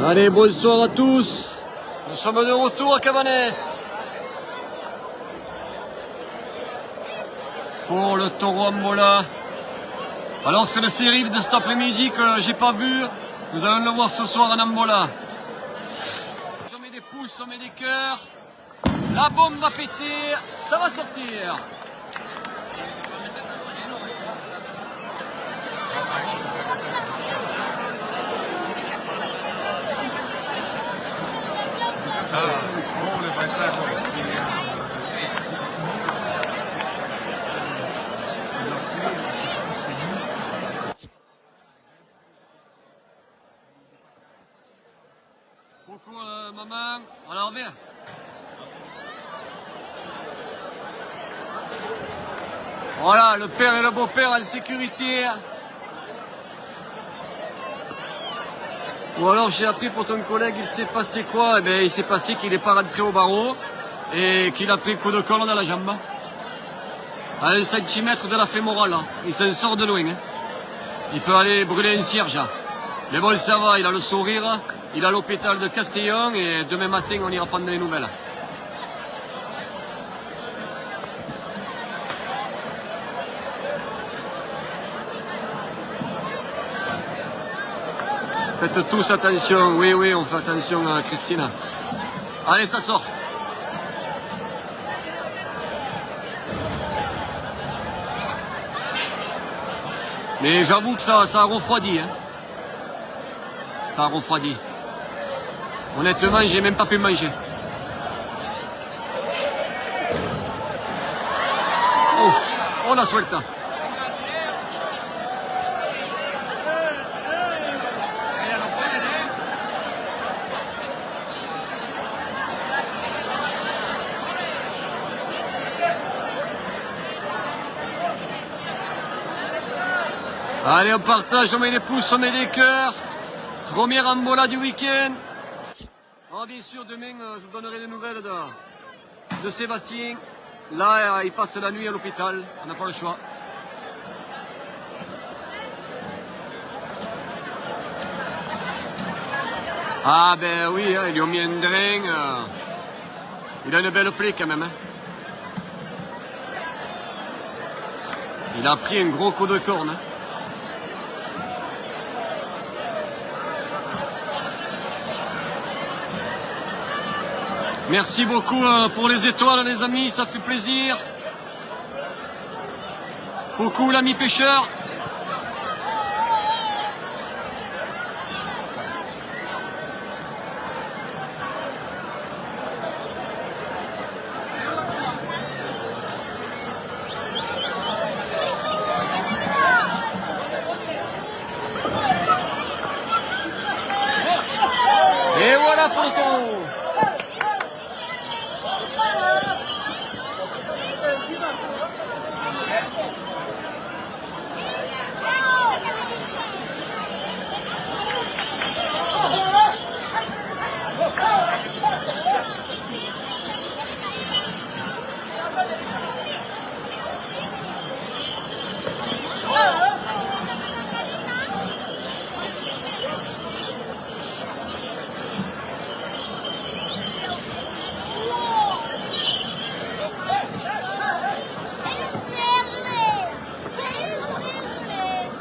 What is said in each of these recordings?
Allez, bonsoir à tous. Nous sommes de retour à Cabanes pour le taureau Ambola. Alors c'est le série de cet après-midi que j'ai pas vu. Nous allons le voir ce soir en Ambola. On met des pouces, on met des cœurs. La bombe va péter, ça va sortir. Coucou maman, alors viens. Voilà, le père et le beau-père en sécurité. Ou alors j'ai appris pour ton collègue, il s'est passé quoi? Eh bien, il s'est passé qu'il n'est pas rentré au barreau et qu'il a pris un coup de colonne dans la jambe. À 1 centimètre de la fémorale. Il s'en sort de loin. Il peut aller brûler un cierge. Mais bon, ça va, il a le sourire. Il a l'hôpital de Castellón et demain matin, on ira prendre les nouvelles. Faites tous attention. Oui, oui, on fait attention à Christine. Allez, ça sort. Mais j'avoue que ça a refroidi. Hein. Ça a refroidi. Honnêtement, j'ai même pas pu manger. Oh la suelta. Allez, on partage, on met les pouces, on met les cœurs. Première Ambola du week-end. Oh, bien sûr, demain, je vous donnerai des nouvelles de Sébastien. Là, il passe la nuit à l'hôpital. On n'a pas le choix. Ah, ben oui, hein, ils lui ont mis un drain. Il a une belle plaie quand même. Hein. Il a pris un gros coup de corne. Hein. Merci beaucoup pour les étoiles les amis, ça fait plaisir. Coucou l'ami pêcheur. Et voilà pour le taureau.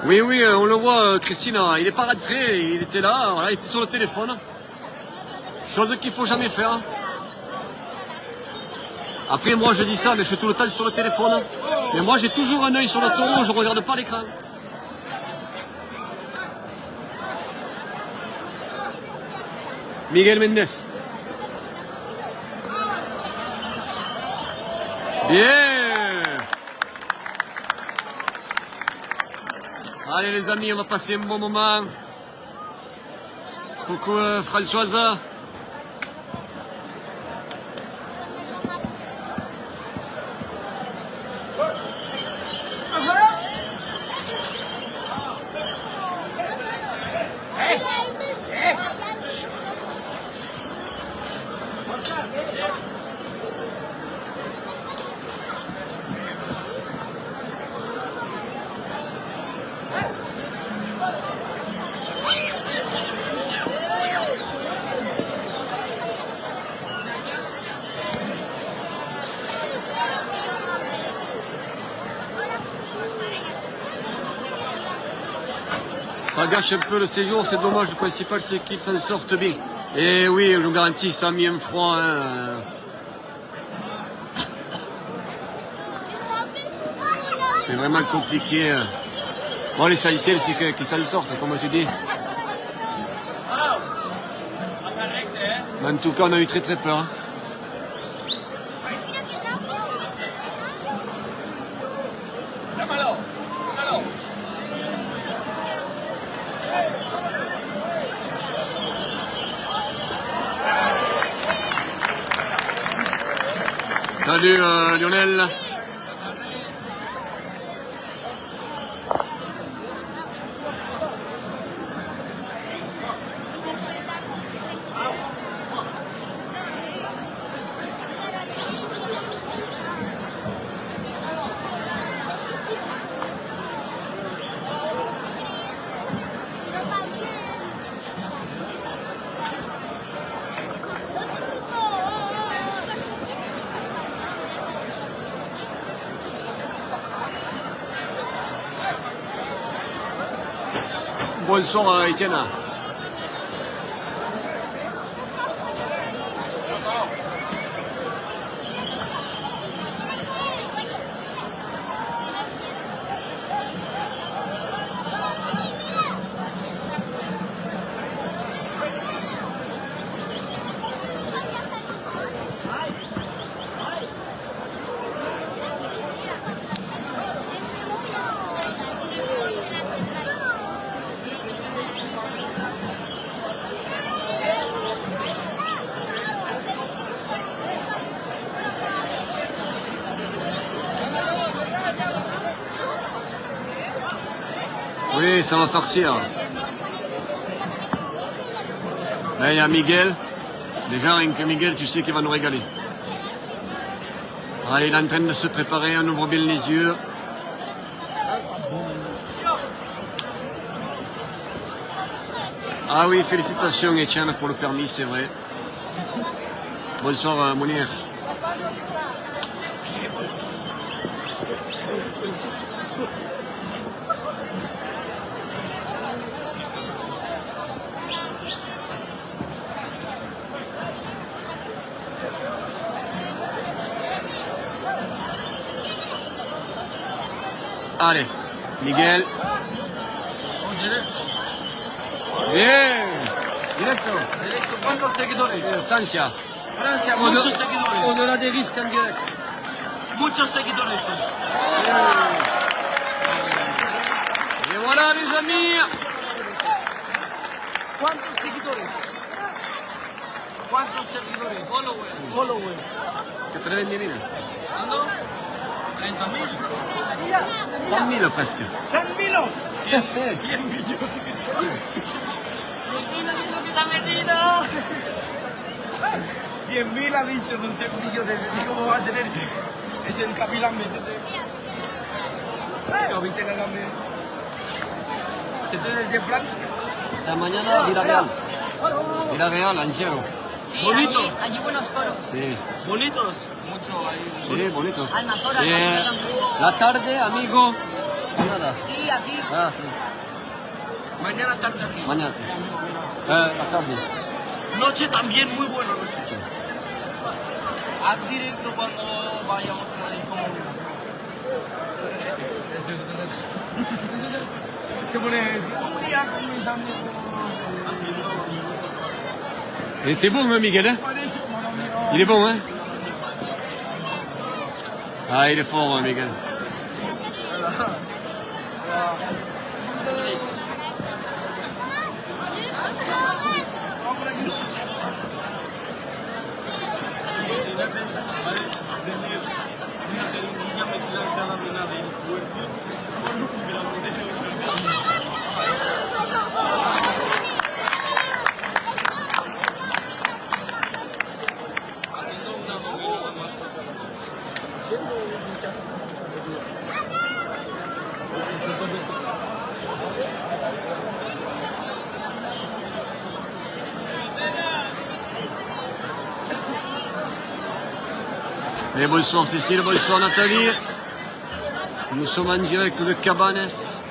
Oui, oui, on le voit, Christine, il n'est pas rentré, il était là, voilà, il était sur le téléphone. Chose qu'il ne faut jamais faire. Après, moi, je dis ça, mais je suis tout le temps sur le téléphone. Mais moi, j'ai toujours un œil sur le taureau, je ne regarde pas l'écran. Miguel Méndez. Bien. Allez les amis, on va passer un bon moment. Coucou Françoise. Ça gâche un peu le séjour, c'est dommage. Le principal, c'est qu'ils s'en sortent bien. Et oui, je vous garantis, ça a mis un froid. Hein. C'est vraiment compliqué. Bon, l'essentiel, c'est qu'ils s'en sortent, comme tu dis. Mais en tout cas, on a eu très très peur. Hein. Salut Lionel. Bonsoir Étienne. Oui, ça va farcir. Là, il y a Miguel. Déjà, rien que Miguel, tu sais qu'il va nous régaler. Allez, il est en train de se préparer, on ouvre bien les yeux. Ah oui, félicitations Etienne pour le permis, c'est vrai. Bonsoir Mounir. Allez, Miguel. Bien. Directo. ¿Cuántos seguidores? Francia. Francia, muchos seguidores. Au-delà des risques en direct. Muchos seguidores. Et voilà les amis. ¿Cuántos seguidores? ¿Cuántos seguidores? Followers. 90 000. ¿Cuándo? 30.000. 100 000 presque. 100.000. 100 millones. ¡Está metido! 100.000 ha dicho, no sé millones. ¿Cómo va a tener? Es el capitán, métete. Capitán, dame. ¿Este es de Francia? Esta mañana Villarreal. Villarreal, anciano. Sí, Bonito. allí buenos toros. Sí. Bonitos. Mucho ahí. Sí, bonitos. Almazora, La tarde, amigo. Nada. Sí, aquí. Ah, sí. Mañana tarde aquí. Mañana. La tarde. Noche también muy buena noche. Haz directo cuando vayamos a Madrid como se pone un día con mis amigos. Il était bon, hein, Miguel, hein? Il est bon, hein? Ah, il est fort, hein, Miguel. Et bonsoir Cécile, bonsoir Nathalie. Nous sommes en direct de Cabanes.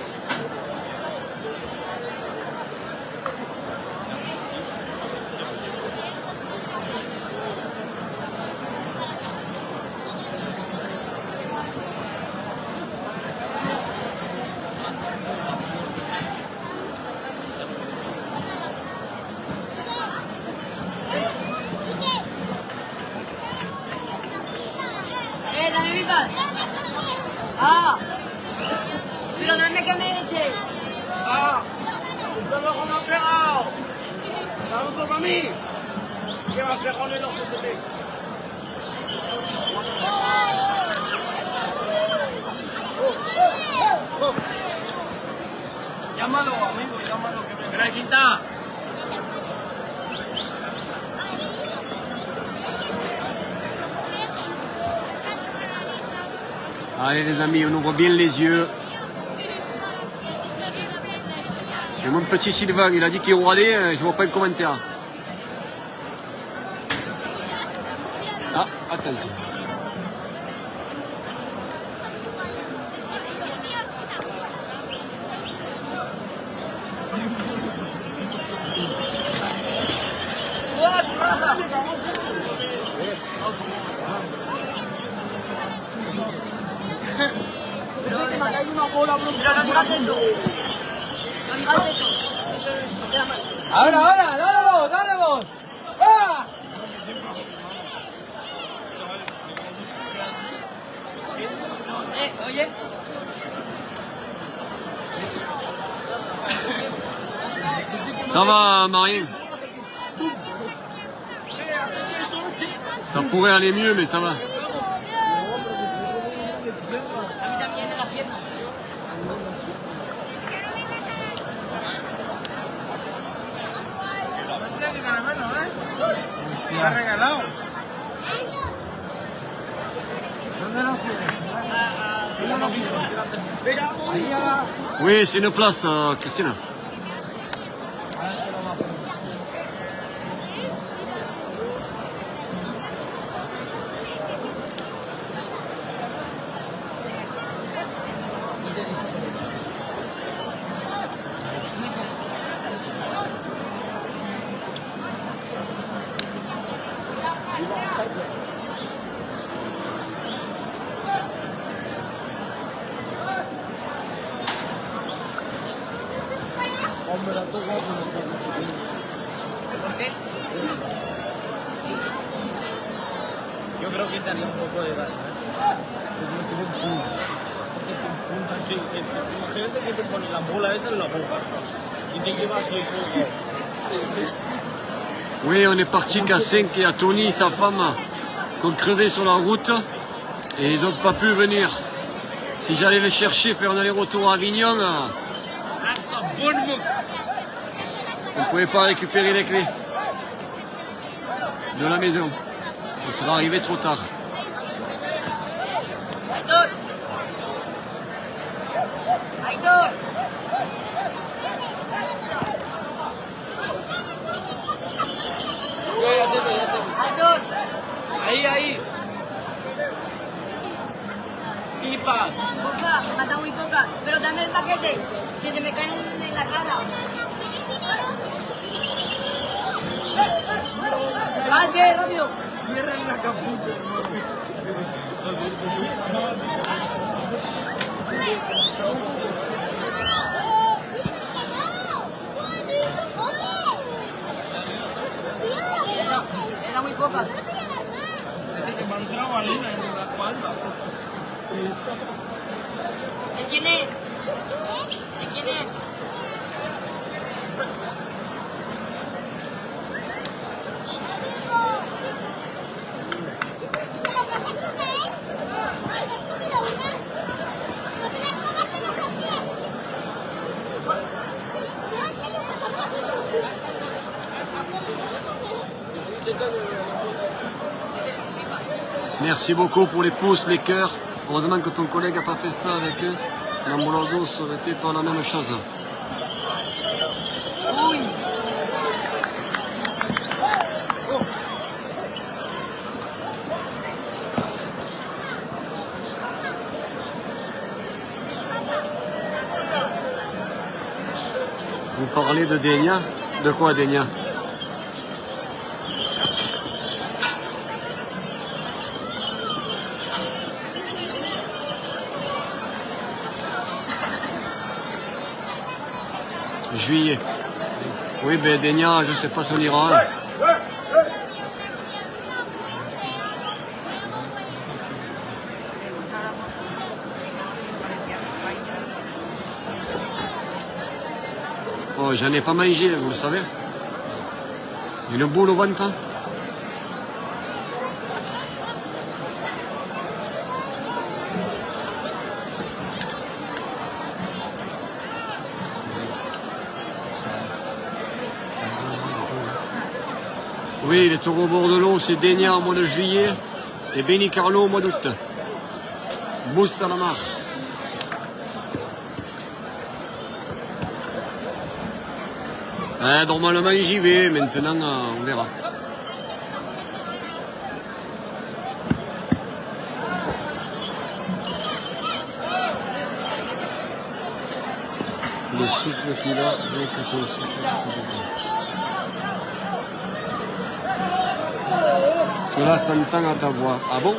Ah, pero dame que me eche. Ah, todo con los pegados. Dame un poco a mí. Que va a pegar el ojo de mí. Llámalo, amigo, llámalo que me... Mira, Quinta. Allez les amis, on ouvre bien les yeux. Et mon petit Sylvain, il a dit qu'il rôdait, je vois pas le commentaire. Ah, attention. Hay una bola, bro. Pero no digas eso. No digas eso. Ahora, dale vos. ¡Ah! Oye. Ça va, Marie? Ça pourrait aller mieux, mais ça va. A mí también en la pierna. Tiene caramelo, ¿eh? Me ha regalado. Oui, c'est une place, Christine. ¿Por qué? Yo creo que daría un poco de daño, ¿eh? Imagínate que te pones la bola esa en la boca y te llevas el fuego. Oui, on est parti qu'à 5 et à Tony, sa femme, qu'on crevait sur la route et ils n'ont pas pu venir. Si j'allais les chercher, faire un aller-retour à Avignon, on ne pouvait pas récupérer les clés de la maison. On serait arrivé trop tard. Aitor. Aitor. Aitor. Ahí. Pipa. Poca, me mata muy poca. Pero dame el paquete, que se me caen en la cara. ¡Calle, rápido! Cierren la capucha, Era muy pocas. Me ha entrado harina en la espalda. ¿De quién es? ¿De quién es? Merci beaucoup pour les pouces, les cœurs. Heureusement que ton collègue n'a pas fait ça avec eux. L'ambulago, ça aurait été pas la même chose. Uy. Vous parlez de Denia? De quoi, Denia? Juillet. Oui, ben Denia, je sais pas si on ira. Oh, j'en ai pas mangé, vous le savez. Une boule au ventre. Oui, les taureaux bordelot, c'est Dénia au mois de juillet et Benicarlo au mois d'août. Bousse à la marche. Normalement j'y vais, maintenant on verra. Le souffle qu'il a, oui, que c'est le souffle qu'il a. Cela s'entend à ta voix. Ah bon?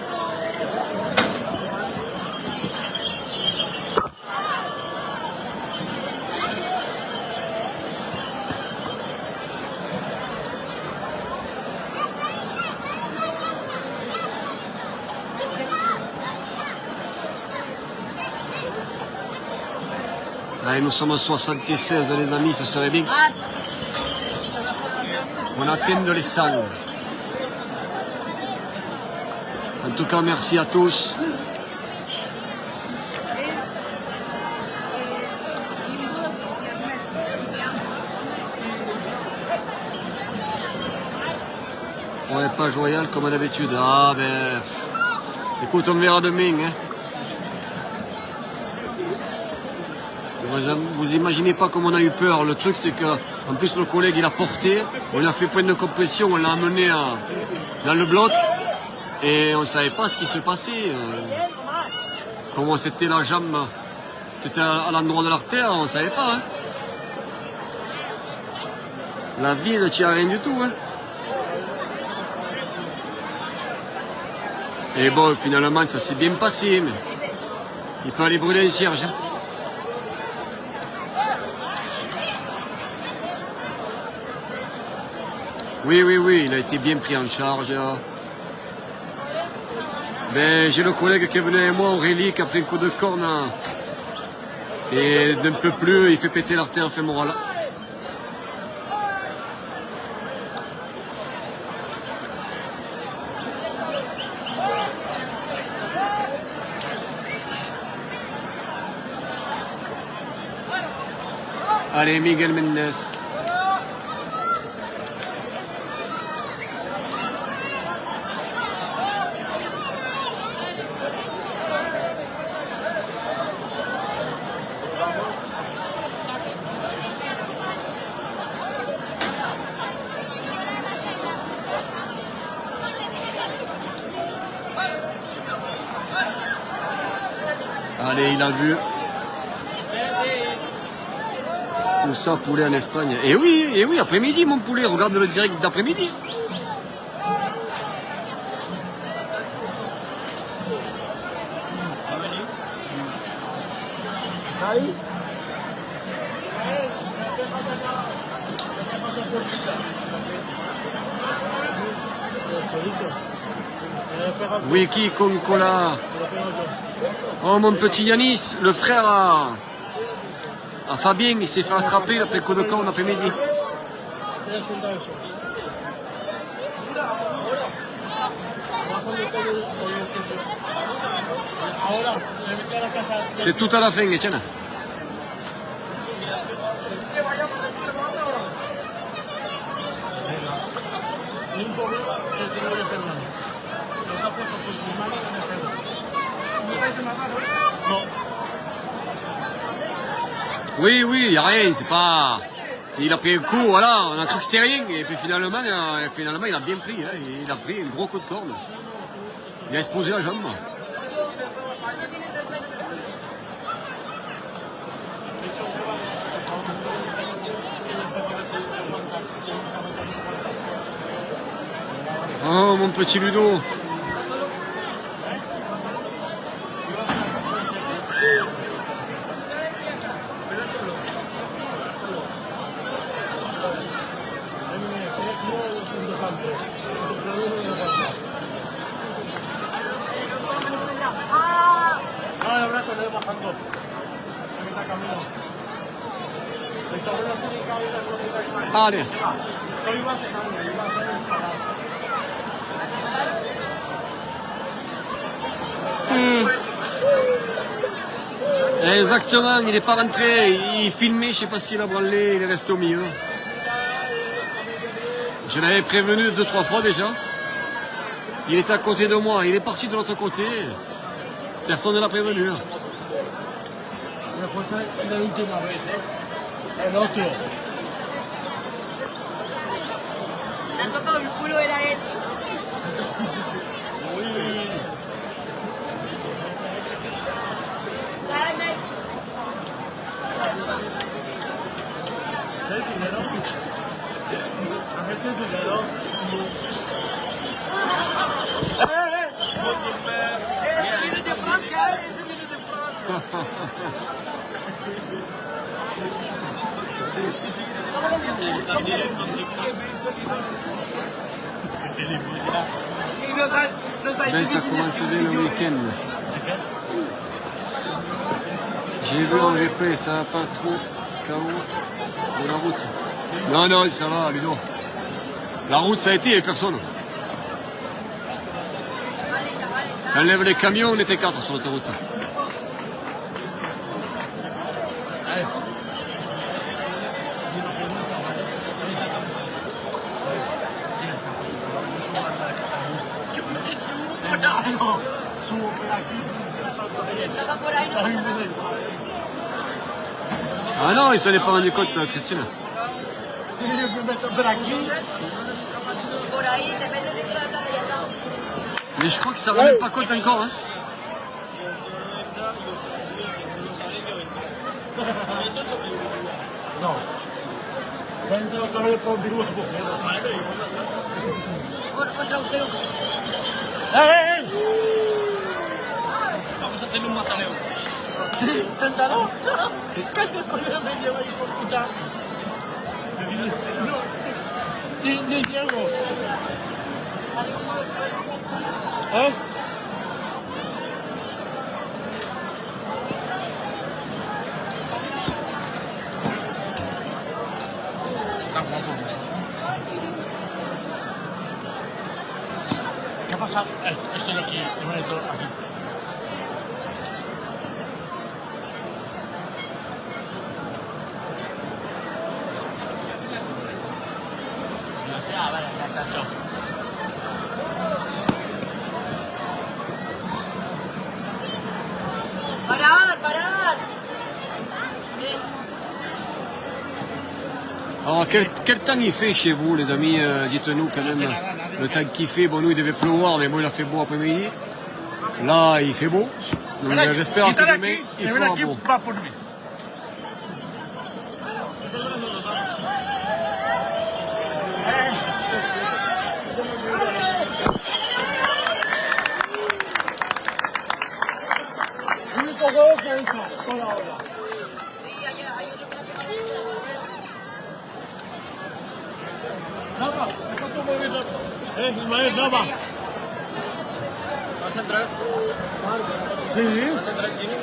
Allez, nous sommes à 76 les amis, ce serait bien. On atteint les 100. En tout cas, merci à tous. Ouais, page royale comme d'habitude. Ah ben, écoute, on verra demain. Hein. Vous imaginez pas comme on a eu peur. Le truc, c'est que, en plus, le collègue, il a porté. On a fait point de compression, on l'a amené dans le bloc. Et on ne savait pas ce qui se passait. Comment c'était la jambe. C'était à l'endroit de l'artère, on ne savait pas. Hein. La vie ne tient à rien du tout. Hein. Et bon, finalement, ça s'est bien passé. Mais il peut aller brûler un cierge. Hein. Oui, il a été bien pris en charge. Ben, j'ai le collègue qui est venu avec moi, Aurélie, qui a pris un coup de corne. Et d'un peu plus, il fait péter l'artère fémorale. Allez, Miguel Mendes. Allez, il a vu. Tout ça, poulet en Espagne. Et oui, après-midi, mon poulet. Regarde le direct d'après-midi. Wiki Concola. Oh, mon petit Yanis, le frère à Fabien, il s'est fait attraper après le coup de corne après-midi. C'est tout à la fin, Etienne. Oui, il n'y a rien, c'est pas... Il a pris un coup, voilà, on a cru que c'était rien, et puis finalement il a bien pris, hein, il a pris un gros coup de corne. Il a explosé la jambe. Oh, mon petit Ludo. Allez. Exactement, il n'est pas rentré, il filmait, je sais pas ce qu'il a branlé, il est resté au milieu. Je l'avais prévenu 2-3 fois déjà. Il était à côté de moi, il est parti de l'autre côté. Personne ne l'a prévenu. La última vez, el otro. Le han tocado el culo de la él. Dale. Viene de Francia, ese viene de Francia. Ben, ça commence bien le week-end. J'ai vu en replay, ça va pas trop KO de la route. Non, non, ça va, Ludo. La route, ça a été, il n'y avait personne. T'enlèves les camions, on était 4 sur l'autoroute. Si se escapa por ahí, no pasa nada. Ah non, il s'en est pas rendu compte, Christine. Por ahí, depende de toda la carretera. Mais je crois qu'il s'en rend même pas compte encore. Hein. No. Prendo otra vez por mi huevo. Contra usted. ¡Eh! Vamos a tener un mataleo. Sí, inténtalo. ¿Qué cachos con él me lleva ahí por puta? Ni llego. ¿Eh? ¿Qué pasa? Estoy aquí, de momento aquí. Ah, vale, ya está hecho. Parad. Alors, quel temps il fait chez vous, les amis? Dites-nous quand même. Le temps qu'il fait, bon, nous, il devait pleuvoir, mais bon, il a fait beau après-midi. Là, il fait beau. Donc, j'espère que demain, il fera beau. Va por mí. El único juego que he hecho por ahora. Sí, hay otro que Nada, ¿cuánto movimiento? Ismael, nada. ¿Vas a entrar? Sí,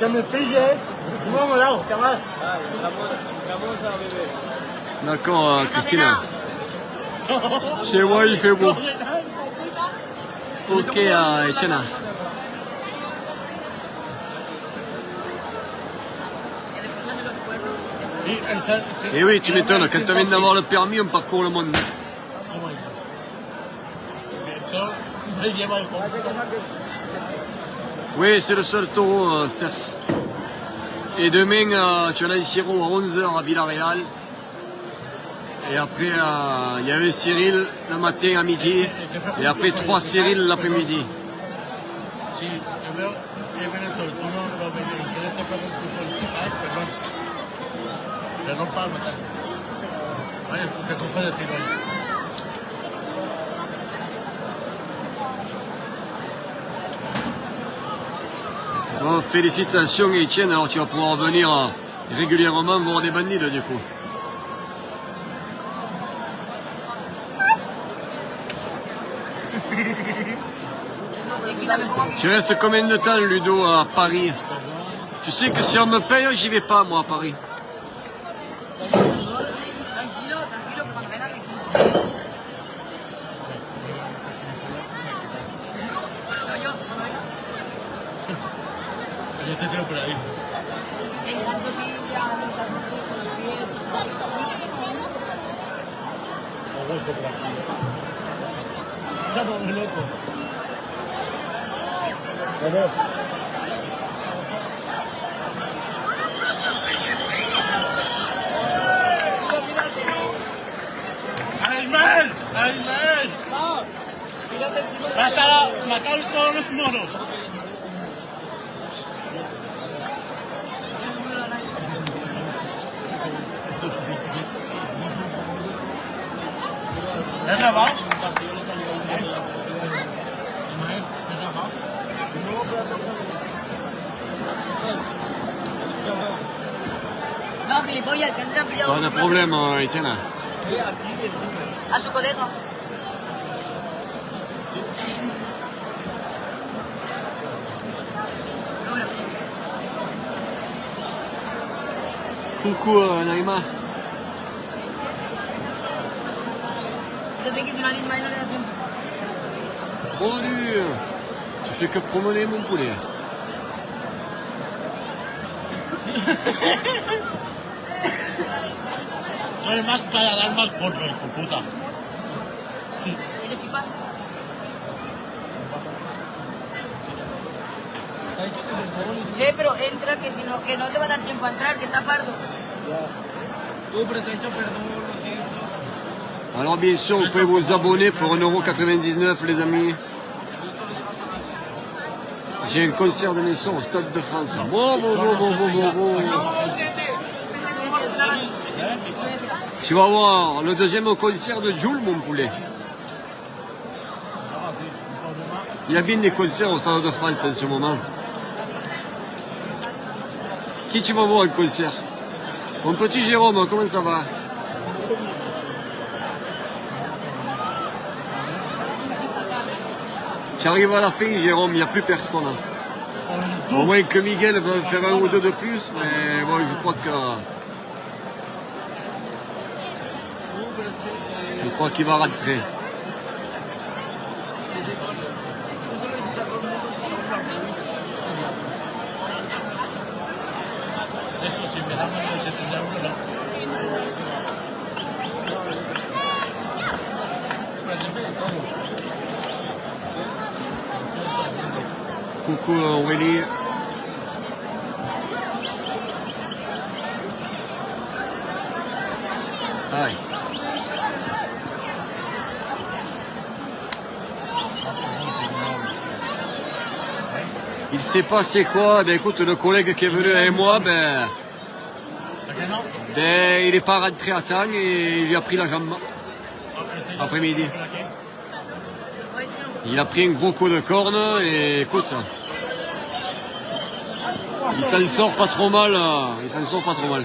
que me pilles. No me he dado, chaval. Vamos a beber. D'accord, Christine. Chez moi, il fait beau. Ok, Etienne. Et oui, tu m'étonnes, quand on vient d'avoir le permis, on parcourt le monde. Oui, c'est le seul taureau, Steph. Et demain, tu en as un sirop à 11h à Villarreal. Et après, il y a un Cyril le matin à midi. Et après, 3 Cyril l'après-midi. Sí, he venido tú no lo ves, si no te pones su perdón. Perdón para matar. Vaya, te cojo de tiro ahí. Bon, félicitations Etienne, alors tu vas pouvoir venir régulièrement voir des bandides du coup. Tu restes combien de temps, Ludo, à Paris? Tu sais que si on me paye, j'y vais pas moi à Paris. loco por aquí. Estamos muy locos. ¡Ayman! ¡Ayman! Matar todos los monos. ¿Es grabado? ¿Es grabado? No, gilipollas, que antes han pillado Pas de problème, Etienne. a su colega. Coucou Naïma. Yo te quise una lima y no le da tiempo. Bon lui, tu fais que promener mon poulet. Tú eres más para dar más porro, hijo puta. Sí. ¿Quieres pipas? Sí, pero entra, que si no, que no te va a dar tiempo a entrar, que está pardo. Alors bien sûr, vous pouvez vous abonner pour 1,99 € les amis. J'ai un concert de maison au Stade de France. Bon. Tu vas voir le deuxième concert de Jules, mon poulet. Il y a bien des concerts au Stade de France en ce moment. Qui tu vas voir en concert? Mon petit Jérôme, comment ça va? Tu arrives à la fin, Jérôme, il n'y a plus personne. Au moins que Miguel va faire un ou deux de plus, mais bon, je crois qu'il va rentrer. Eso, si me dan unos 70 euros, no. Coucou Aurélie. Aïe. Il s'est passé quoi? Ben écoute, le collègue qui est venu avec moi, ben il n'est pas rentré à temps et il lui a pris la jambe après-midi. Il a pris un gros coup de corne et écoute, il s'en sort pas trop mal. Il s'en sort pas trop mal.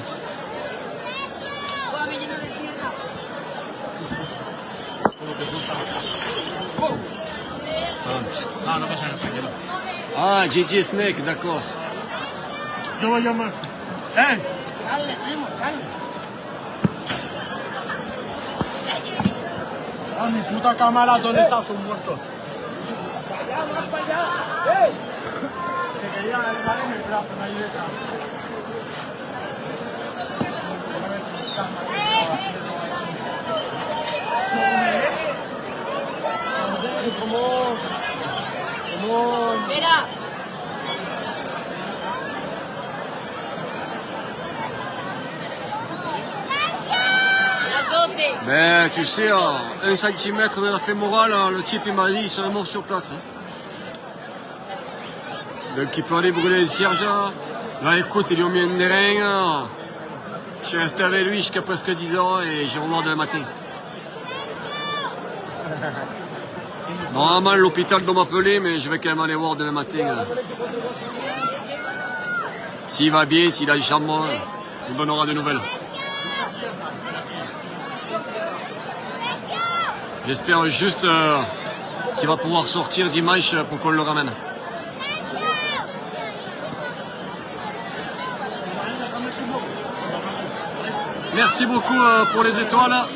No pasa nada, tranquilo. Ah, JJ Snake, d'accord. Yo voy a llamar. ¡Eh! ¡Ah, mi puta cámara! ¿Dónde está? Son muertos. Que quería darle en el brazo, no hay detrás. Espera. Las 12. Ben tu sais, 1 centimètre de la fémorale, le type il m'a dit il serait mort sur place. Donc il peut aller brûler le cierge. Là écoute, ils lui ont mis un drain. Je suis resté avec lui jusqu'à presque 10 h et j'ai revoir demain matin. Normalement l'hôpital doit m'appeler, mais je vais quand même aller voir demain matin. S'il va bien, s'il a une chambre, il me donnera des nouvelles. J'espère juste qu'il va pouvoir sortir dimanche pour qu'on le ramène. Merci beaucoup pour les étoiles.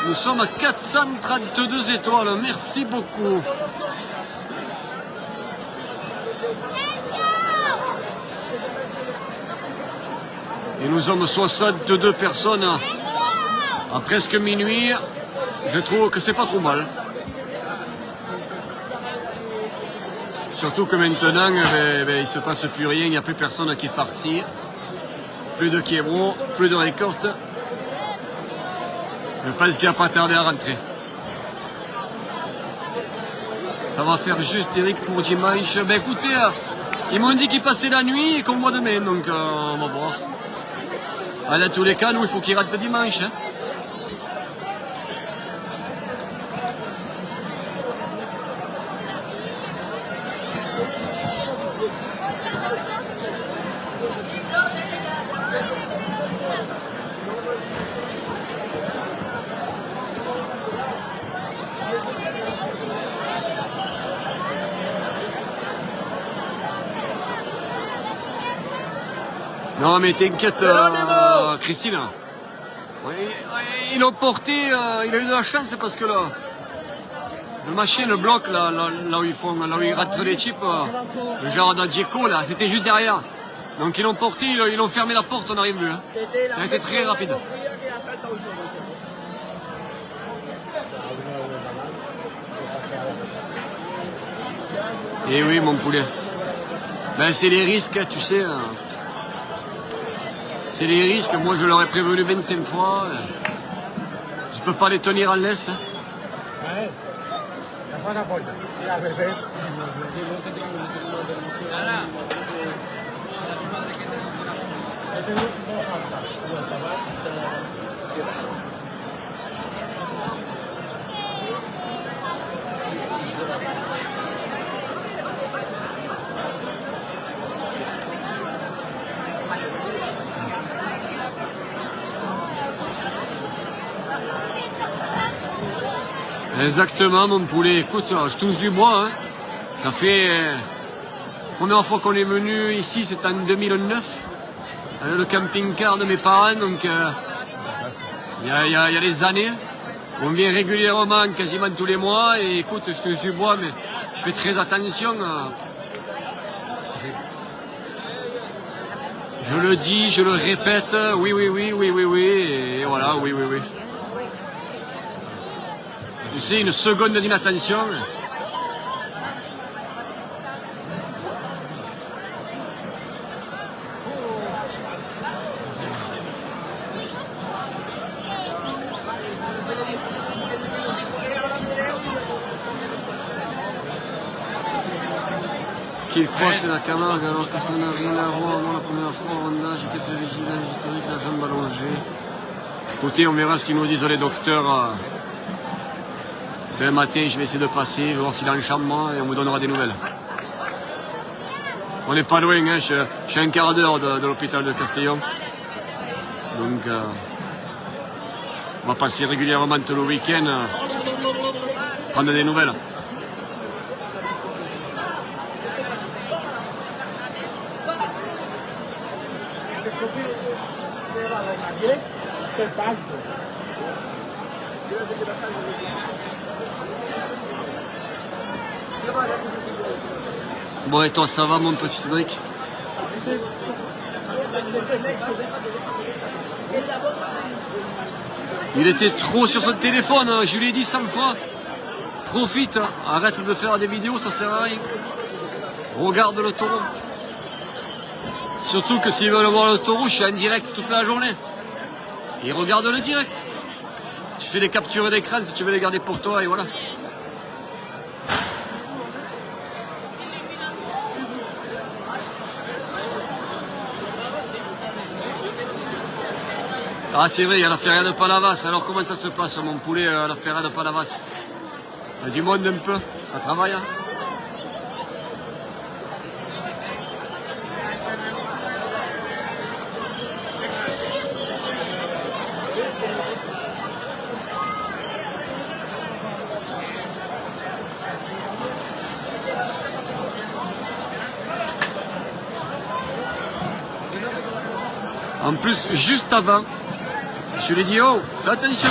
Nous sommes à 432 étoiles. Merci beaucoup. Et nous sommes 62 personnes à presque minuit. je trouve que c'est pas trop mal. Surtout que maintenant, il se passe plus rien, il n'y a plus personne qui est farci. Plus de Kiebro, plus de récolte. Je pense qu'il n'a pas tardé à rentrer. Ça va faire juste, Eric, pour dimanche. Ben écoutez, ils m'ont dit qu'ils passaient la nuit et qu'on voit demain, donc on va voir. Dans tous les cas, nous, il faut qu'ils rentrent dimanche. Hein. Non mais t'inquiète, Christine. Oui, ils l'ont porté, il a eu de la chance parce que le machin, le bloc, là où ils rentrent les chips, le genre d'Adjeco, là, c'était juste derrière. Donc ils l'ont porté, ils l'ont fermé la porte, on n'arrive plus. Hein. Ça a été très rapide. Et oui, mon poulet. Ben c'est les risques, tu sais. C'est les risques, moi je leur ai prévenu 25 fois. Je peux pas les tenir en laisse. Hein. Exactement, mon poulet. Écoute, je touche du bois. Hein. Ça fait... la première fois qu'on est venu ici, c'était en 2009. Avec le camping-car de mes parents. Donc, il y a des années. On vient régulièrement, quasiment tous les mois. Et écoute, je touche du bois, mais je fais très attention. Je le dis, je le répète. Oui. Et voilà, oui. Tu sais, une seconde d'inattention. Qu'il croit, c'est la Camargue, alors que ça n'a rien à voir. Moi, la première fois, au Honda, j'étais très vigilant, j'étais avec la jambe allongée. Écoutez, on verra ce qu'ils nous disent les docteurs. Demain matin, je vais essayer de passer, voir s'il a un chambre et on vous donnera des nouvelles. On n'est pas loin, hein, je suis à un quart d'heure de l'hôpital de Castellón. Donc, on va passer régulièrement tout le week-end, prendre des nouvelles. Bon, et toi, ça va, mon petit Cédric? Il était trop sur son téléphone, hein. Je lui ai dit 100 fois. Profite, hein. Arrête de faire des vidéos, ça sert à rien. Regarde le taureau. Surtout que s'ils veulent voir le taureau, je suis en direct toute la journée. Ils regardent le direct. Tu fais des captures d'écran si tu veux les garder pour toi, et voilà. Ah c'est vrai, il y a la feria de Palavas. Alors comment ça se passe, mon poulet, la feria de Palavas? Il y a du monde un peu, ça travaille. Hein. En plus, juste avant, je lui ai dit, oh, fais attention.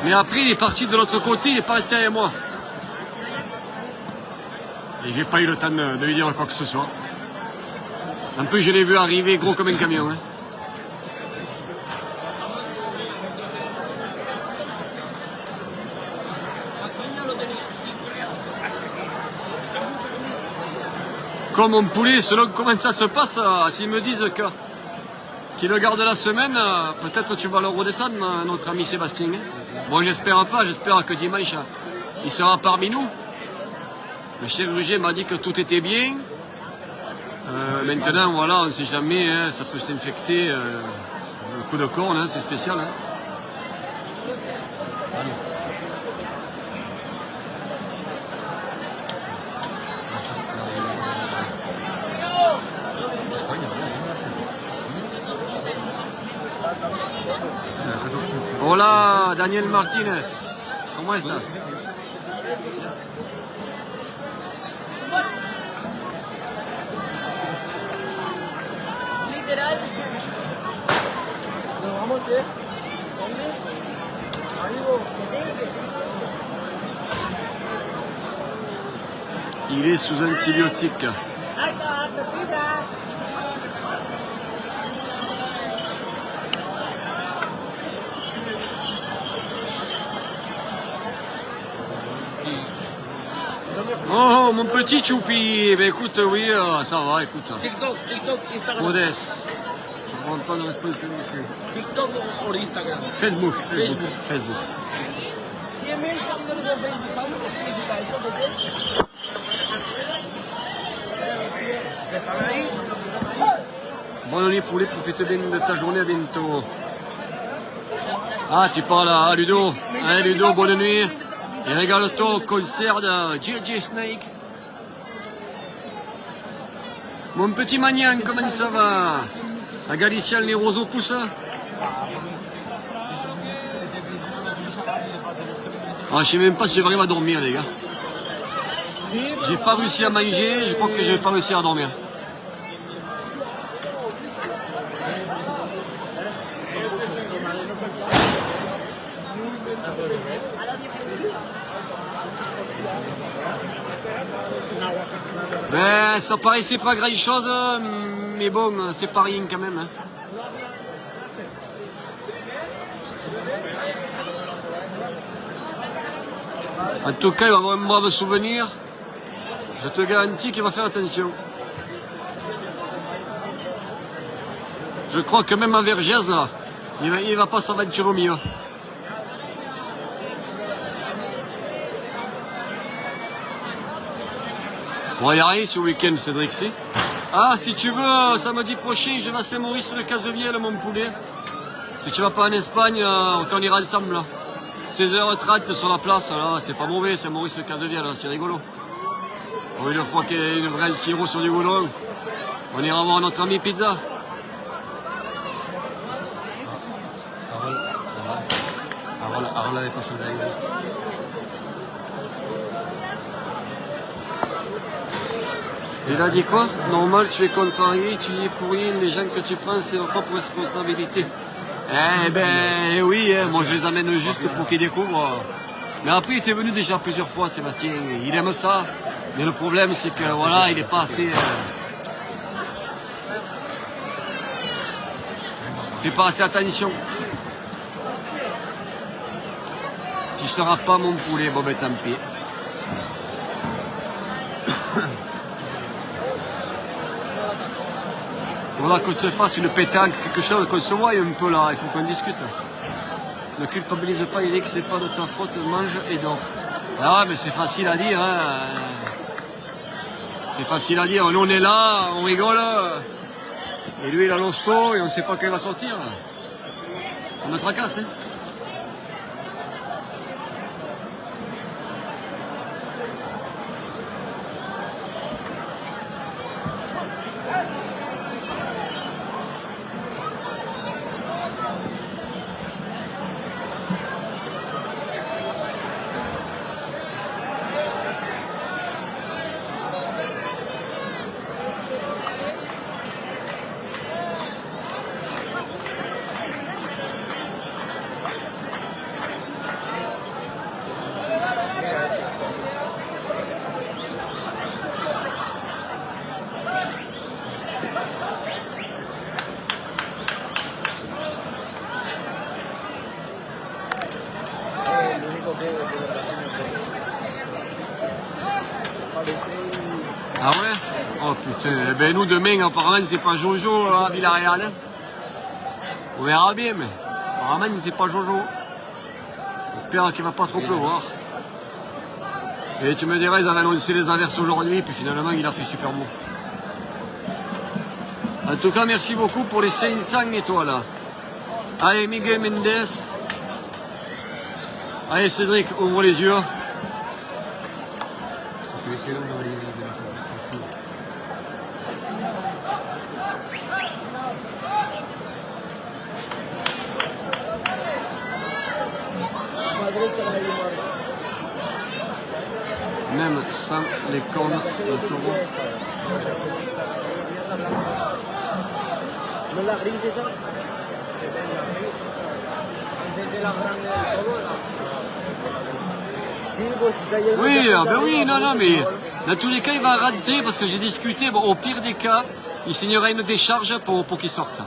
Mais après, il est parti de l'autre côté, il n'est pas resté avec moi. Et j'ai pas eu le temps de lui dire quoi que ce soit. En plus, je l'ai vu arriver gros comme un camion. Hein. quoi mon poulet, selon comment ça se passe, s'ils me disent qu'il le garde la semaine, peut-être tu vas le redescendre, notre ami Sébastien. Bon, j'espère pas, j'espère que dimanche, il sera parmi nous. Le chirurgien m'a dit que tout était bien. Maintenant, voilà, on ne sait jamais, hein, ça peut s'infecter. Le coup de corne, hein, c'est spécial. Hein. Hola, Daniel Martínez. ¿Cómo estás? Literal. ¿Nos vamos qué? Il est sous antibiotiques. Oh, mon petit choupi, ben écoute, oui, ça va, écoute. TikTok, Instagram. Modeste, je ne prends pas de responsabilité. TikTok o Instagram. Facebook. 100.000 seguidores de Facebook, ¿sabes lo que significa eso? Bonne nuit poulet, profite bien de ta journée, à bientôt. Ah, tu parles à Ludo. Hein, Ludo, bonne nuit. Et régale-toi au concert de JJ Snake. Mon petit Magnan, comment ça va? À Galicia, les roseaux poussent? Ah, je sais même pas si je vais arriver à dormir, les gars. J'ai pas réussi à manger, je crois que je vais pas réussir à dormir. Ben, ça paraissait pas grand chose, mais bon, c'est pas rien quand même. Hein. En tout cas, il va avoir un brave souvenir. Je te garantis qu'il va faire attention. Je crois que même à Vergès, là, il va pas s'aventurer au milieu. Bon, il n'y a rien ce week-end, Cédric, si. Ah, si tu veux, samedi prochain, je vais à Saint-Maurice-le-Cazevielle, mon poulet. Si tu vas pas en Espagne, on ira ensemble, là. 16h30 sur la place, là, c'est pas mauvais, Saint-Maurice-le-Cazevielle, c'est rigolo. Pour une fois qu'il y a une vraie sirop sur du goudron, on ira voir notre ami Pizza. Ahora le paso de ahí. Il a dit quoi? Normal, tu es contrarié, tu y es pour rien, les gens que tu prends, c'est leur propre responsabilité. Eh ben oui, hein, moi je les amène juste pour qu'ils découvrent. Mais après, il était venu déjà plusieurs fois, Sébastien, il aime ça. Mais le problème, c'est que voilà, il n'est pas assez... il fait pas assez attention. Tu seras pas mon poulet, bon ben tant pis. Il faudra qu'on se fasse une pétanque, quelque chose, qu'on se voie un peu là, il faut qu'on discute. Ne culpabilise pas, Eric, c'est pas de ta faute, mange et dors. Ah, mais c'est facile à dire, hein. C'est facile à dire, nous on est là, on rigole, et lui il a l'hosto et on sait pas quand il va sortir. Ça me tracasse, hein. Oh putain, eh ben nous demain apparemment c'est pas Jojo à Villarreal. Hein. On verra bien, mais apparemment c'est pas Jojo. J'espère qu'il va pas trop pleuvoir. Et tu me dirais, ils avaient annoncé les averses aujourd'hui, puis finalement il a fait super beau. En tout cas, merci beaucoup pour les 500 étoiles. Allez, Miguel Mendes. Allez, Cédric, ouvre les yeux. Même sans les cornes, le taureau. Oui, ben oui, non, mais dans tous les cas, il va rentrer parce que j'ai discuté. Bon, au pire des cas, il signera une décharge pour qu'il sorte.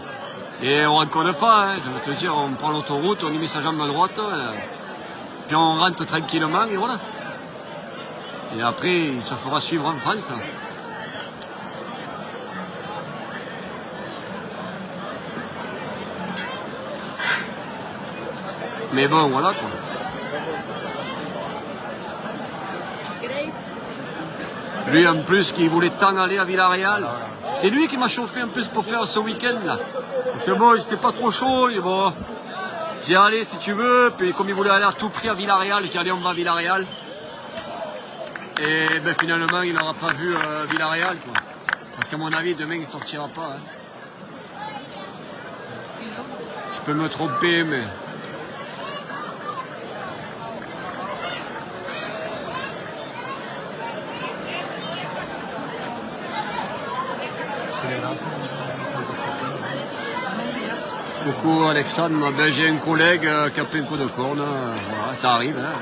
Et on ne raccorde pas, hein, je veux te dire, on prend l'autoroute, on y met sa jambe à droite, puis on rentre tranquillement et voilà. Et après, il se fera suivre en France. Mais bon, voilà quoi. Lui en plus qui voulait tant aller à Villarreal. C'est lui qui m'a chauffé un peu pour faire ce week-end là. Parce que bon, j'étais pas trop chaud. Et bon, j'ai allé si tu veux. Puis comme il voulait aller à tout prix à Villarreal, j'ai dit allez on va à Villarreal. Et ben finalement il n'aura pas vu Villarreal quoi. Parce qu'à mon avis demain il sortira pas. Hein. Je peux me tromper mais... Coucou Alexandre, ben, j'ai un collègue qui a pris un coup de corne, voilà, ça arrive. Hein.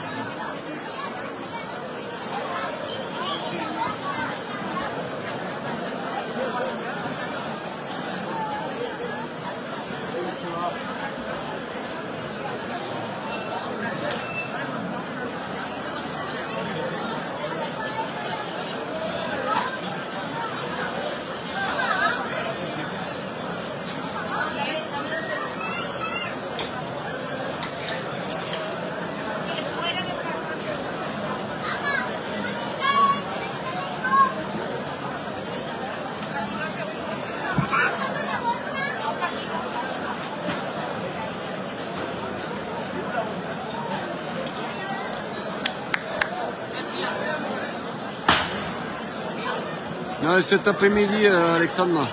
Non, cet après-midi, Alexandre.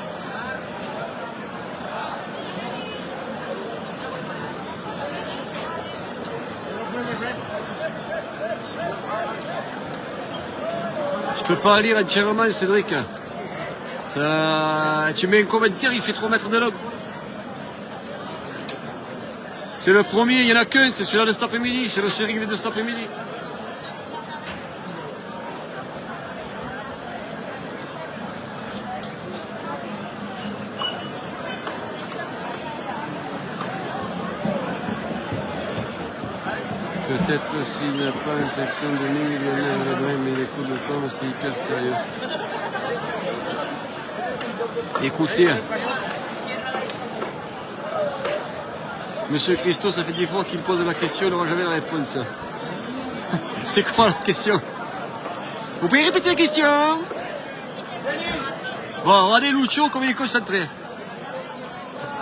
Je peux pas lire entièrement, Cédric. Ça... Tu mets un commentaire, il fait 3 mètres de long. C'est le premier, il n'y en a qu'un, c'est celui-là de cet après-midi, c'est le série de cet après-midi. Peut-être s'il n'y a pas infection de nez millionnaire de loin, mais les coups de corne c'est hyper sérieux. Écoutez, Monsieur Christo, ça fait 10 fois qu'il pose la question, il n'aura jamais la réponse. C'est quoi la question? Vous pouvez répéter la question? Bon, regardez Lucho comme il est concentré.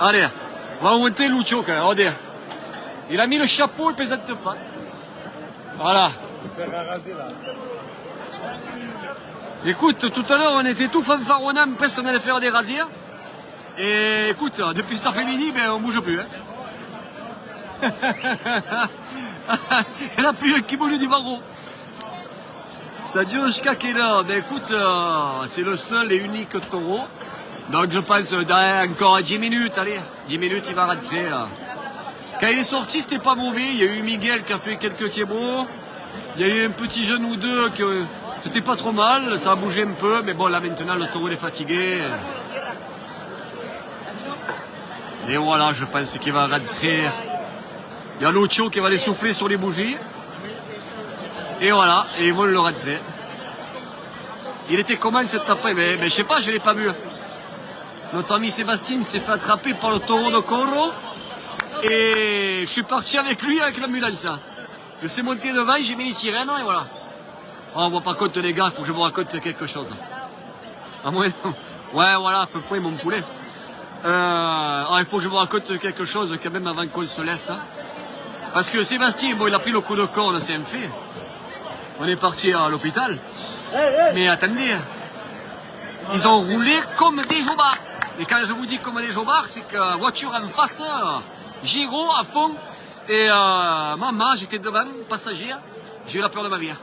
Allez, on va monter Lucho quand même, regardez. Il a mis le chapeau, il ne plaisante pas. Voilà. Écoute, tout à l'heure, on était tout fanfaronnant, presque on allait faire des rasières. Et écoute, depuis cet après-midi, ben, on ne bouge plus. Hein. Il n'y en a plus un qui bouge du barreau. Ça dure jusqu'à quelle heure? Ben écoute, c'est le seul et unique taureau. Donc je pense dans encore 10 minutes, allez, 10 minutes, il va rentrer là. Quand il est sorti, c'était pas mauvais. Il y a eu Miguel qui a fait quelques tiebos. Il y a eu un petit jeune ou deux qui... C'était pas trop mal, ça a bougé un peu. Mais bon, là maintenant, le taureau est fatigué. Et voilà, je pense qu'il va rentrer. Il y a Lucho qui va les souffler sur les bougies. Et voilà, et ils vont le rentrer. Il était comment cet après? Mais je sais pas, je l'ai pas vu. Notre ami Sébastien s'est fait attraper par le taureau de Corro. Et je suis parti avec lui avec l'ambulance. Je suis monté devant, j'ai mis les sirènes et voilà. Oh, bon, par contre les gars, il faut que je vous raconte quelque chose. À moins... Ouais, voilà, à peu près mon poulet. Il faut que je vous raconte quelque chose quand même avant qu'on se laisse. Hein. Parce que Sébastien, bon, il a pris le coup de corne, c'est un fait. On est parti à l'hôpital. Mais attendez, ils ont roulé comme des jobards. Et quand je vous dis comme des jobards, c'est que voiture en face, gyro à fond. Et maman, j'étais devant, passagère, j'ai eu la peur de ma vie.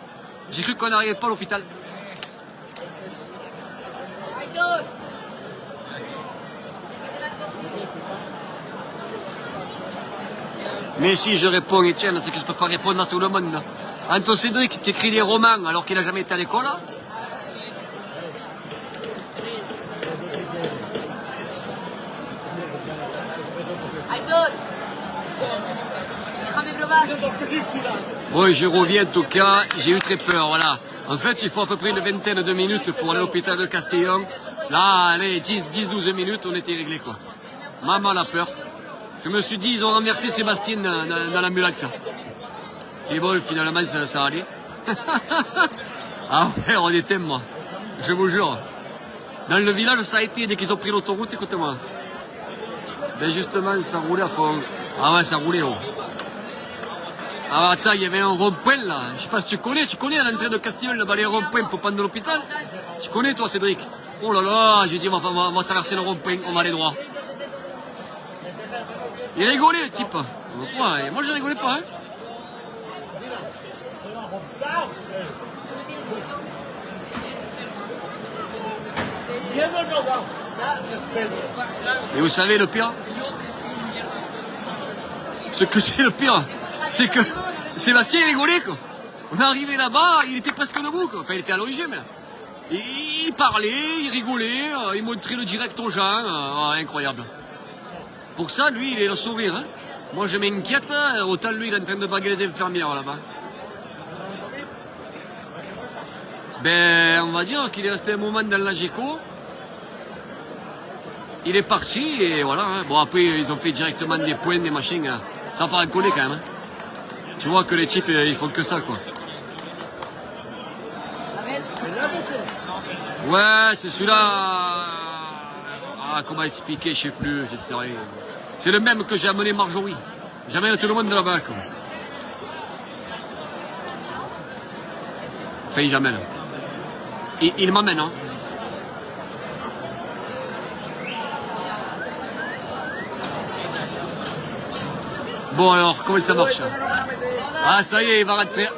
J'ai cru qu'on n'arrivait pas à l'hôpital. Mais si je réponds, Etienne, c'est que je ne peux pas répondre à tout le monde. Anton Cédric qui écrit des romans alors qu'il n'a jamais été à l'école. Oui, je reviens en tout cas, j'ai eu très peur, voilà. En fait, il faut à peu près une vingtaine de minutes pour aller à l'hôpital de Castellón. Là, allez, 10-12 minutes, on était réglés, quoi. Maman a peur. Je me suis dit, ils ont renversé Sébastien dans l'ambulance. Et bon, finalement, ça allait. Ah ouais, on était, moi. Je vous jure. Dans le village, ça a été, dès qu'ils ont pris l'autoroute, écoute-moi. Ben justement, ça roulait à fond. Ah ouais, ça roulait, oh. Ah attends, il y avait un rond-point là. Je sais pas si tu connais à l'entrée de Castellón, là-bas, les ronds-points pour prendre de l'hôpital. Tu connais, toi, Cédric? Oh là là, j'ai dit, on va traverser le rond-point, on va aller droit. Il rigolait, le type. Moi, je rigolais pas, hein. Et vous savez le pire? Ce que c'est le pire, c'est que Sébastien il rigolait quoi. On est arrivé là-bas, il était presque debout quoi. Enfin il était allongé mais. Il parlait, il rigolait, il montrait le direct aux gens, incroyable. Pour ça lui il est le sourire. Hein. Moi je m'inquiète, autant lui il est en train de baguer les infirmières là-bas. Ben on va dire qu'il est resté un moment dans la GECO. Il est parti et voilà. Hein. Bon après ils ont fait directement des points, des machines. Hein. Ça part en coller quand même. Hein. Tu vois que les types ils font que ça quoi. Ouais c'est celui-là. Ah comment expliquer, je sais plus, c'est le même que j'ai amené Marjorie. J'amène tout le monde là-bas quoi. Enfin j'amène. Il m'amène hein. Bon alors, comment ça marche? Ah ça y est, il va rentrer.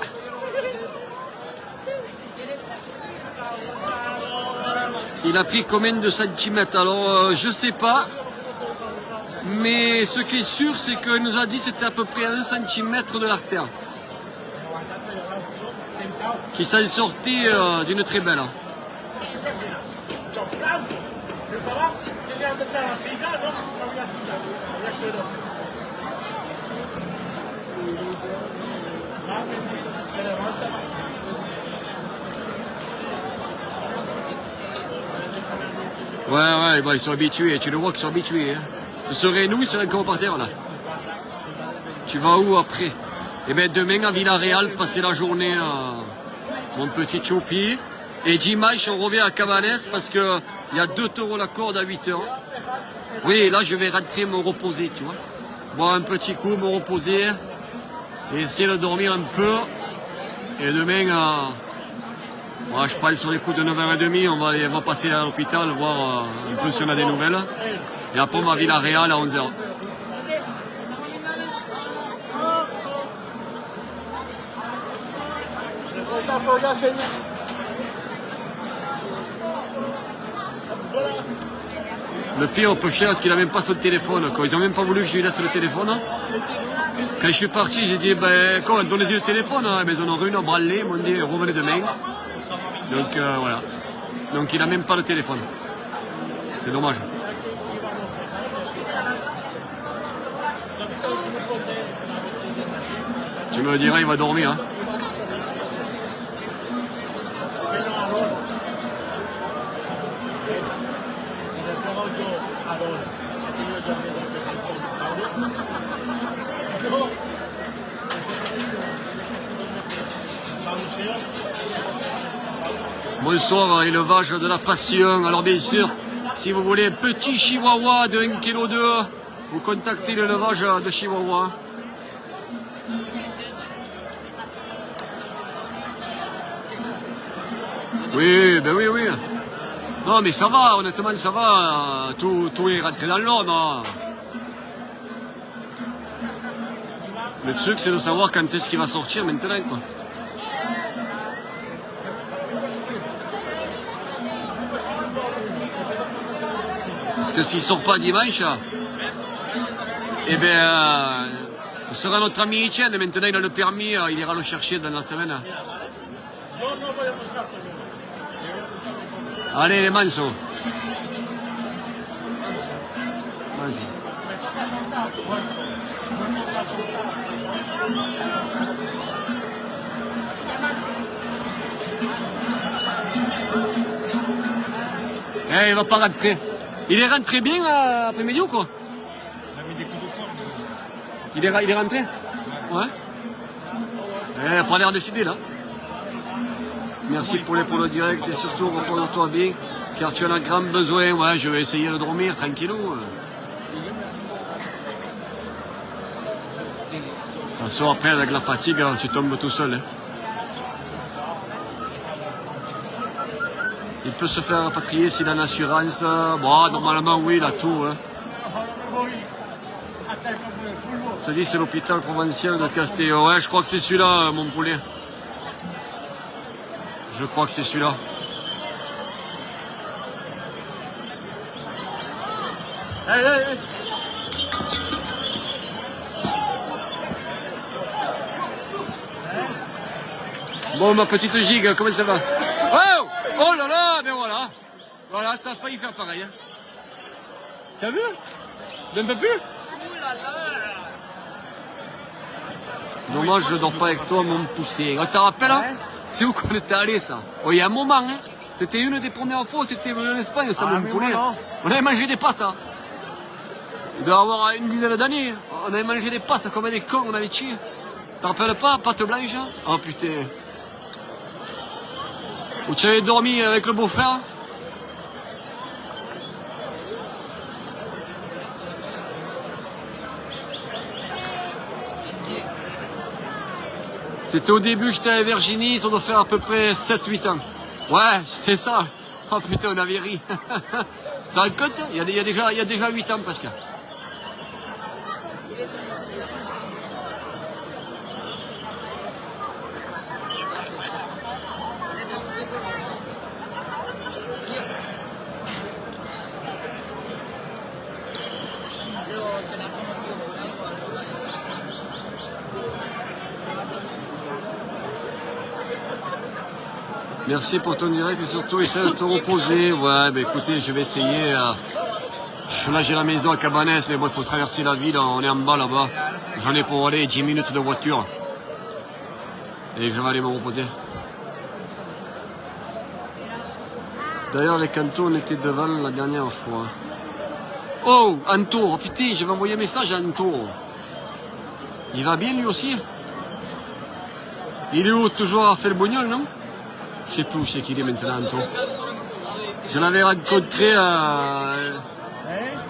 Il a pris combien de centimètres? Alors, je sais pas. Mais ce qui est sûr, c'est qu'il nous a dit que c'était à peu près 1 centimètre de l'artère. Qui s'en sortait d'une très belle. Ouais, bah, ils sont habitués, tu le vois qu'ils sont habitués. Hein. Ce serait nous, ils seraient encore par terre là. Tu vas où après? Eh bien demain à Villarreal, passer la journée mon petit choupi. Et dimanche, on revient à Cabanes parce qu'il y a 2 taureaux la corde à 8 heures. Oui, là je vais rentrer me reposer, tu vois. Boire un petit coup, me reposer. Et essayer de dormir un peu. Et demain, je pense sur les coups de 9h30, on va passer à l'hôpital, voir un peu si on a des nouvelles. Et après, on va à Villarreal à 11h. Le pire, peu cher, c'est qu'il n'a même pas son téléphone. Quoi. Ils n'ont même pas voulu que je lui laisse le téléphone. Quand je suis parti, j'ai dit, donnez-y le téléphone. Mais ils en ont une branlée, ils m'ont dit, revenez demain. Donc voilà. Donc il n'a même pas le téléphone. C'est dommage. Tu me le diras, il va dormir. Hein. Adoro. Aquí yo ya me Bonsoir, élevage de la passion. Alors bien sûr, si vous voulez un petit chihuahua de 1,2 kg, vous contactez l'élevage de chihuahua. Oui, ben oui, oui. Non mais ça va, honnêtement ça va. Tout est rentré dans l'ordre. Le truc c'est de savoir quand est-ce qu'il va sortir maintenant quoi. Parce que s'il sort pas dimanche, eh bien, ce sera notre ami Etienne. Maintenant, il a le permis, il ira le chercher dans la semaine. Allez, les mansos. Eh, il va pas rentrer. Il est rentré bien après-midi ou quoi? Il est rentré? Ouais. Eh, pas l'air décidé là. Merci pour le direct et surtout repose-toi bien car tu en as grand besoin. Ouais, je vais essayer de dormir tranquillou. Parce après avec la fatigue, tu tombes tout seul. Hein. Il peut se faire rapatrier s'il a une assurance. Bon, normalement, oui, il a tout. Hein. Je te dis, c'est l'hôpital provincial de Castello. Ouais, je crois que c'est celui-là, mon poulet. Je crois que c'est celui-là. Hey, hey, hey. Bon, ma petite gigue, comment ça va? Oh! Oh là là, ben voilà. Voilà, ça a failli faire pareil. Hein. T'as vu? Même pas plus? Dommage, je dors pas avec toi, mon poussé. Tu te rappelles, hein? C'est où qu'on était allé, ça? Oh, il y a un moment, hein? C'était une des premières fois où tu étais venu en Espagne, ça, mon poulet. On avait mangé des pâtes, hein? Il doit avoir une dizaine d'années. On avait mangé des pâtes comme des cons, on avait tué. Tu te rappelles pas? Pâtes blanches? Hein? Oh putain. Où tu avais dormi avec le beau-frère? C'était au début que j'étais à Virginie, ça doit faire à peu près 7-8 ans. Ouais, c'est ça. Oh putain, on avait ri. T'as un compte? Il y a déjà 8 ans, Pascal. Merci pour ton direct et surtout essaie de te reposer. Ouais, bah écoutez, je vais essayer. Là, j'ai la maison à Cabanes, mais bon, il faut traverser la ville. On est en bas là-bas. J'en ai pour aller 10 minutes de voiture. Et je vais aller me reposer. D'ailleurs, avec Anto, on était devant la dernière fois. Oh, Anto, oh, putain, j'avais envoyé un message à Anto. Il va bien lui aussi? Il est où? Toujours à Felbognol, non? Je sais plus où c'est qu'il est maintenant, Anto. Je l'avais rencontré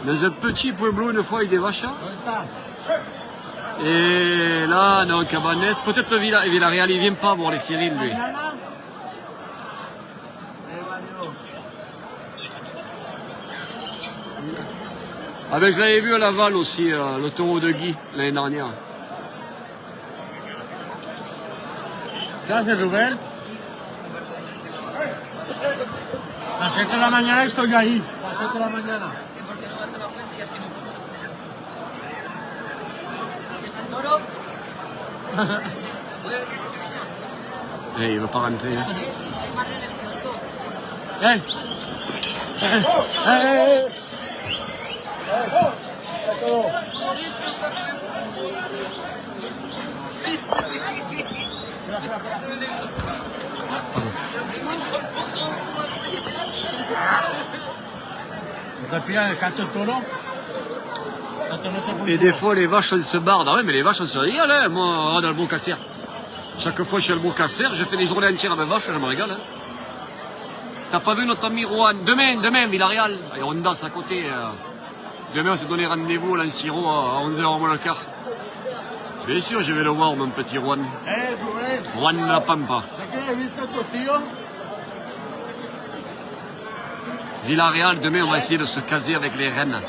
dans un petit pueblo une fois avec des vaches. Et là, non, Cabanes, peut-être Villarreal, il vient pas voir les Cyril, lui. Ah ben je l'avais vu à Laval aussi, le taureau de Guy, l'année dernière. ¿Qué haces, Rubén? A las 7 de la mañana estoy ahí. A las 7 de la mañana. Eh, il veut pas rentrer. Hein. Hey. Hey, hey, hey. Te pillas el cacho toro. Et des fois, les vaches, elles se bardent. Ah ouais, mais les vaches, elles se régalent, hein. Moi, dans le Beaucasser. Chaque fois que je suis à le Beaucasser, je fais des journées entières avec vaches, je me régale. Hein. T'as pas vu notre ami Rouen? Demain, Villarreal. Et on danse à côté. Demain, on s'est donné rendez-vous à l'Anciro à 11h moins le quart. Bien sûr, je vais le voir, mon petit Rouen. Rouen de la Pampa. Villarreal, demain, on va essayer de se caser avec les rennes.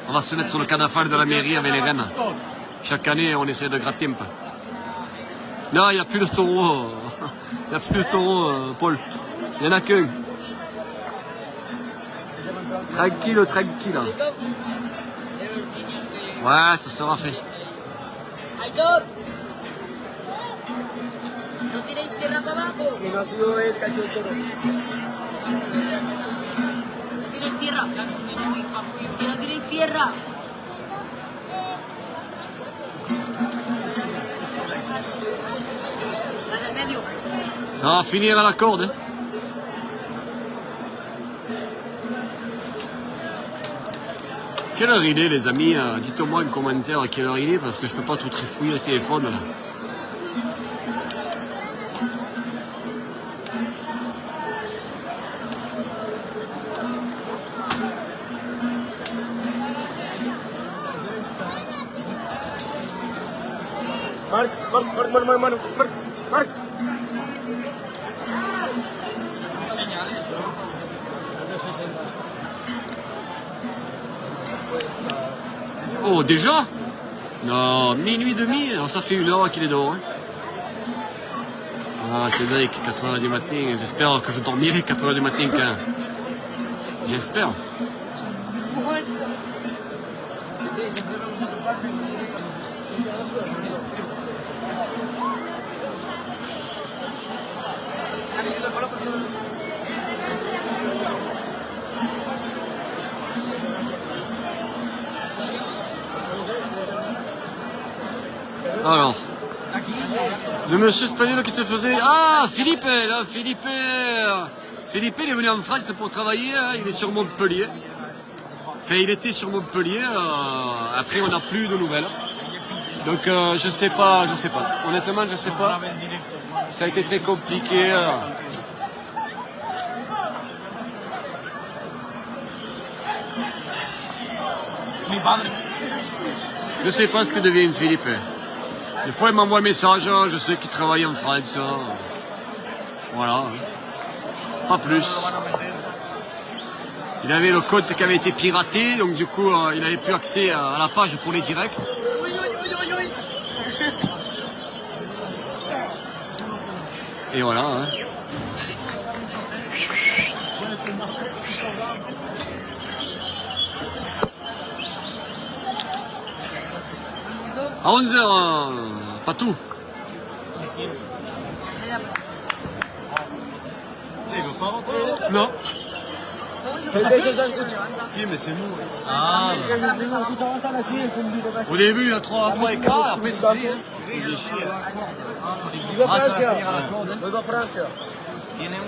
On va se mettre sur le cadafal de la mairie avec les rennes. Chaque année, on essaie de gratter un peu. Non, il n'y a plus de taureau. Il n'y a plus de taureau, Paul. Il n'y en a qu'un. Tranquille. Ouais, ça sera fait. Aitor, ¿no tiréis tierra para abajo? Que no ha sido el cacho del toro. ¿No tiréis tierra? Que no tiréis tierra. La del medio. Ça va finir à la corde. Hein. Quelle heure il est, les amis? Dites-moi en commentaire à quelle heure il est, parce que je peux pas tout trifouiller le téléphone là. Marc. Oh, déjà? Non, minuit demi, alors ça fait 1 heure qu'il est dehors. Hein. Ah, c'est vrai que 4h du matin, j'espère que je dormirai 4h du matin quand. J'espère. Alors, le monsieur espagnol qui te faisait... Ah, Philippe, là, Philippe, il est venu en France pour travailler, hein, il est sur Montpellier. Enfin, il était sur Montpellier, après on n'a plus de nouvelles. Donc, je sais pas. Honnêtement, je sais pas. Ça a été très compliqué. Je sais pas ce que devient Philippe. Des fois, il m'envoie un message, je sais qu'il travaille en France. Voilà. Pas plus. Il avait le compte qui avait été piraté, donc du coup, il n'avait plus accès à la page pour les directs. Et voilà. Hein. À 11h, pas tout. Il veut pas rentrer? Non. Si, mais c'est nous. Ah. Au début, il y a 3 et 4, après c'est fini. Hein. Ah, ça va finir à la corde. Hein. Vuelvo a Francia. Tiene un...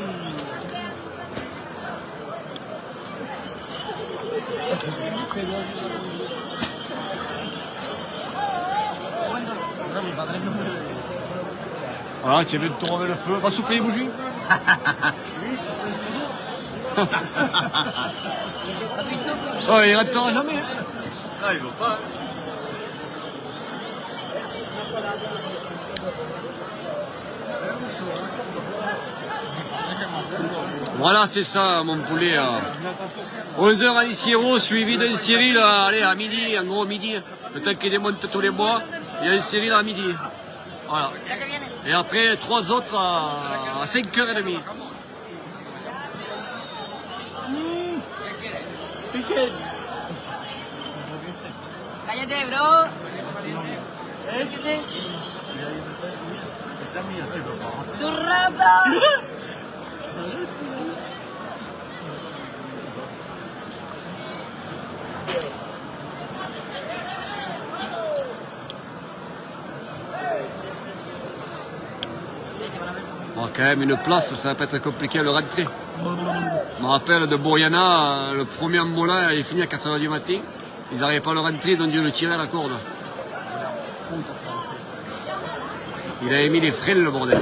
Voilà, tu viens de te remettre le feu. Va souffler les bougies. Oh, il restera jamais. Ah, il veut pas. Voilà, c'est ça, mon poulet. 11h à Siro, suivi d'un Cyril, allez, à midi, en gros midi. Le temps qu'il démonte tous les bois, il y a un Cyril à midi. Voilà. Et après, 3 autres à 5h30. Cállate, bro. ¡Tu rata! Bon, quand même, une place, ça va pas être compliqué à le rentrer. Je me rappelle de Boriana, le premier Mola, il est fini à 4h du matin. Ils n'arrivaient pas à le rentrer, ils ont dû le tirer à la corde. Il avait mis les freins, le bordel.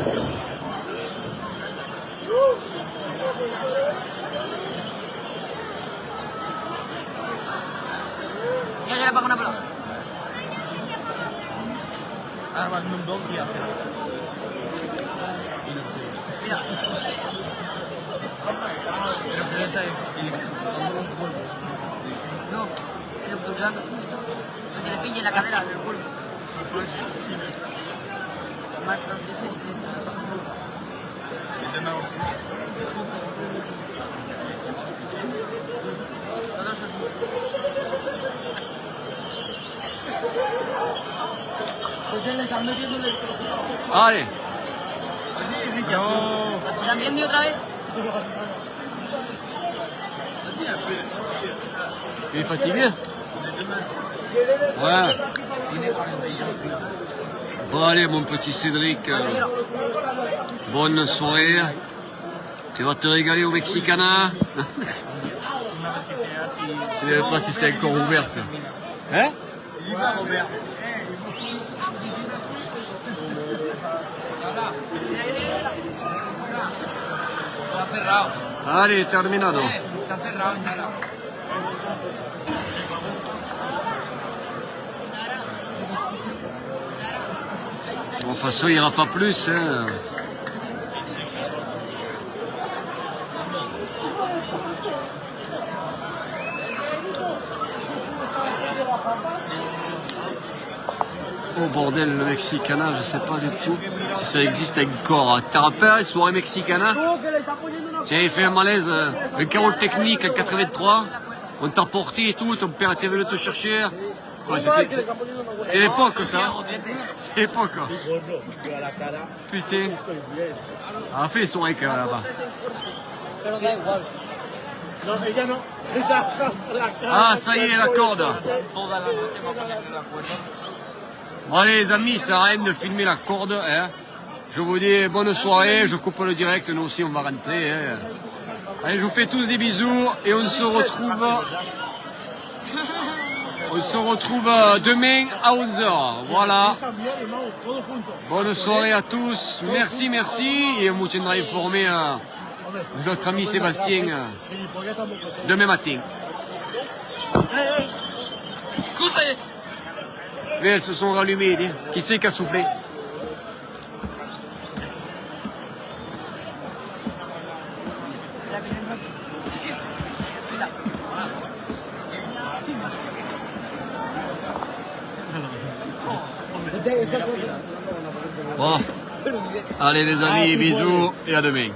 Ya le pago una pelota. Ahora van un dos días. Mira. Pero esta es No, estoy obturando justo. Donde le pille la cadera del cuerpo. Más franceses detrás. Todos esos. Allez, ¿Se la entiende otra vez? il est fatigué? Ouais. Bon allez mon petit Cédric, bonne soirée. Tu vas te régaler au Mexicana. Je ne sais pas si c'est encore ouvert ça. Hein? Está cerrado. Allez, terminado. Está cerrado, nada. Bon, de toute façon, il n'y aura pas plus. Hein. Oh bordel, le Mexicana, je sais pas du tout si ça existe encore. T'as rappelé les soirées Mexicana? Tiens, il fait un malaise, un chaos technique en 83. On t'a porté et tout, ton père était venu te chercher. Quoi, c'était l'époque ça. C'était l'époque. Putain. Ah, fait son mec là-bas. Ah, ça y est, la corde. Bon allez les amis, ça sert à rien de filmer la corde. Hein. Je vous dis bonne soirée, je coupe le direct, nous aussi on va rentrer. Hein. Allez, je vous fais tous des bisous et on se retrouve demain à 11h. Voilà. Bonne soirée à tous. Merci, merci. Et on vous tiendra informé de notre ami Sébastien demain matin. Mais elles se sont rallumées. Qui c'est qui a soufflé? Bon, allez les amis, bisous et à demain.